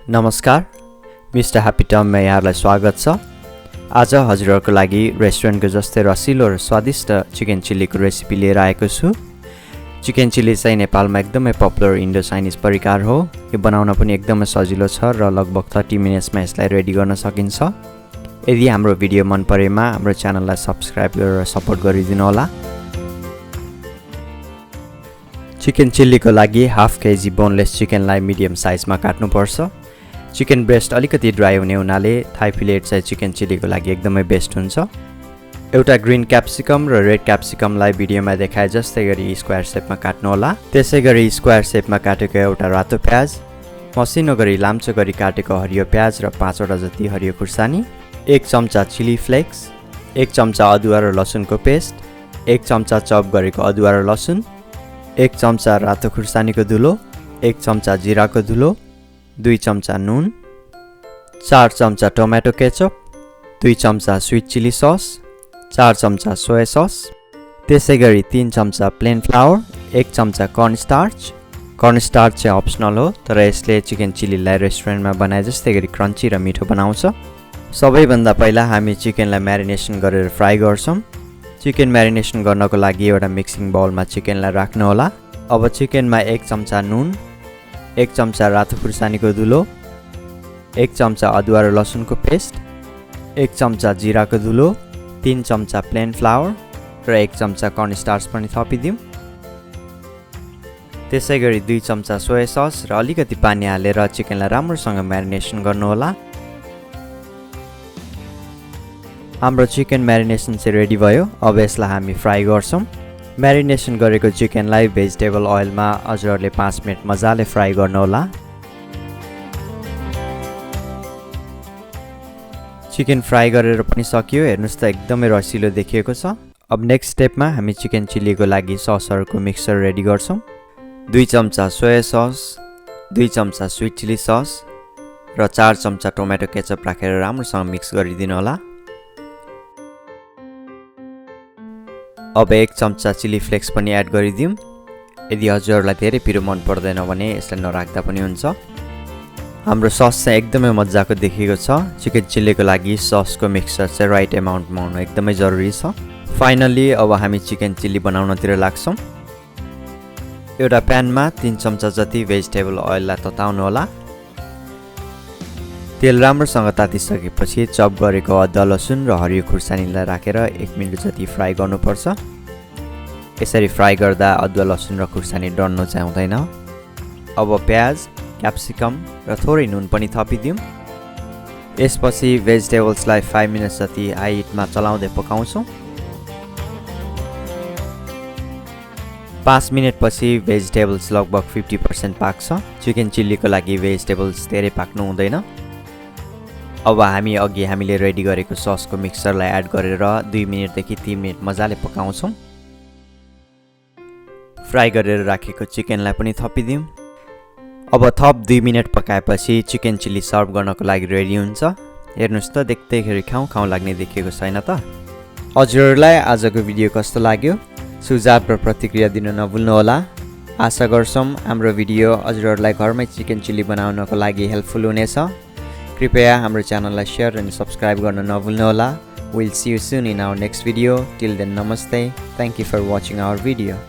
नमस्कार, mister happy टममा यहाँहरूलाई स्वागत छ। आज हजुरहरूको लागि रेस्टुरेन्टको जस्तै रसिलो र स्वादिष्ट चिकन चिल्लीको रेसिपी लिएर आएको छु। चिकन चिल्ली चाहिँ नेपालमा एकदमै पपुलर इन्डो चाइनिज परिकार हो। यो बनाउन पनि एकदमै सजिलो छ र लगभग 30 मिनट्समा यसलाई रेडी गर्न सकिन्छ। यदि हाम्रो भिडियो मन परेमा हाम्रो च्यानललाई सब्स्क्राइब गरेर सपोर्ट गरिदिनु होला। चिकन चिल्लीको लागि हाफ केजी बोनलेस चिकनलाई मिडियम साइजमा काट्नुपर्छ। चिकन ब्रेस्ट अलिकति ड्राई हुने हुनाले थाई फिलेट चाहिँ चिकन चिल्लीको लागि एकदमै बेस्ट हुन्छ। एउटा ग्रीन क्याप्सिकम र रेड क्याप्सिकमलाई भिडियोमा देखाए जस्तै गरी स्क्वायर शेपमा काट्नु होला। त्यसै गरी स्क्वायर शेपमा काटेको एउटा रातो प्याज, मसिनो गरी लाम्चो गरी काटेको हरियो प्याज र 5 वटा जति हरियो खुर्सानी, 1 चम्चा चिली फ्लेक्स, 1 चम्चा अदुवा र लसुनको पेस्ट, 1 चम्चा चप गरेको अदुवा र लसुन, 1 चम्चा रातो खुर्सानीको धुलो, 1 चम्चा जिराको धुलो, 2 चम्चा नुन, 4 चम्चा टोमेटो केचप, 2 चम्चा स्वीट चिली सस, 4 चम्चा सोया सस, त्यसै गरी 3 चम्चा प्लेन फ्लावर, 1 चम्चा कर्नस्टार्च। कर्नस्टार्च चाहिँ अप्सनल हो, तर यसले चिकन चिल्लीलाई रेस्टुरेन्टमा बनाए जस्तै गरी क्रन्ची र मिठो बनाउँछ। सबैभन्दा पहिला हामी चिकनलाई म्यारिनेसन गरेर फ्राई गर्छौँ। चिकन म्यारिनेसन गर्नको लागि एउटा मिक्सिङ बाउलमा चिकनलाई राख्नु होला। अब चिकनमा 1 चम्चा नुन, 1 चम्चा रातो खुर्सानीको धुलो, 1 चम्चा अदुवा र लसुनको पेस्ट, 1 चम्चा जिराको धुलो, 3 चम्चा प्लेन फ्लावर र 1 चम्चा कर्नस्टार्च पनि थपिदिउँ। त्यसै गरी 2 चम्चा सोया सस र अलिकति पानी हालेर चिकनलाई राम्रोसँग म्यारिनेसन गर्नुहोला। हाम्रो चिकन म्यारिनेसन चाहिँ रेडी भयो। अब यसलाई हामी फ्राई गर्छौँ। म्यारिनेसन गरेको चिकनलाई भेजिटेबल ओइलमा हजुरहरूले 5 मिनट मजाले फ्राई गर्नुहोला। चिकन फ्राई गरेर पनि सकियो। हेर्नुहोस् त एकदमै रसिलो देखिएको छ। अब नेक्स्ट स्टेपमा हामी चिकन चिल्लीको लागि ससहरूको मिक्सचर रेडी गर्छौँ। 2 चम्चा सोया सस, 2 चम्चा स्वीट चिली सस र 4 चम्चा टोमेटो केचप राखेर राम्रोसँग मिक्स गरिदिनु होला। अब 1 चम्चा चिली फ्लेक्स पनि एड गरिदिउँ। यदि हजुरहरूलाई धेरै पिरो मन पर्दैन भने यसलाई नराख्दा पनि हुन्छ। हाम्रो सस चाहिँ एकदमै मजाको देखिएको छ। चिकन चिल्लीको लागि ससको मिक्सचर चाहिँ राइट एमाउन्टमा हुनु एकदमै जरुरी छ। फाइनली अब हामी चिकन चिल्ली बनाउनतिर लाग्छौँ। एउटा प्यानमा 3 चम्चा जति भेजिटेबल ओइललाई तताउनु होला। तेल राम्रोसँग तातिसकेपछि चप गरेको अदुवा लसुन र हरियो खुर्सानीलाई राखेर 1 मिनट जति फ्राई गर्नुपर्छ। यसरी फ्राई गर्दा अदुवा लसुन र खुर्सानी डढ्नु चाहिँ हुँदैन। अब प्याज, क्याप्सिकम र थोरै नुन पनि थपिदिउँ। यसपछि भेजिटेबल्सलाई 5 मिनट जति हाई हिटमा चलाउँदै पकाउँछौँ। 5 मिनटपछि भेजिटेबल्स लगभग 50% पाक्छ। चिकन चिल्लीको लागि भेजिटेबल्स धेरै पाक्नु हुँदैन। अब हामीले रेडी गरेको ससको मिक्सचरलाई एड गरेर 2 मिनटदेखि 3 मिनट मजाले पकाउँछौँ। फ्राई गरेर राखेको चिकनलाई पनि थपिदिउँ। अब थप 2 मिनट पकाएपछि चिकन चिल्ली सर्भ गर्नको लागि रेडी हुन्छ। हेर्नुहोस् त देख्दैखेरि खाउँ खाउँ लाग्ने देखिएको छैन त। हजुरहरूलाई आजको भिडियो कस्तो लाग्यो? सुझाव र प्रतिक्रिया दिन नभुल्नुहोला। आशा गर्छौँ हाम्रो भिडियो हजुरहरूलाई घरमै चिकन चिल्ली बनाउनको लागि हेल्पफुल हुनेछ। कृपया हाम्रो च्यानललाई शेयर अनि सब्स्क्राइब गर्न नभुल्नुहोला। We'll see you soon in our next video. Till then, namaste. Thank you for watching our video.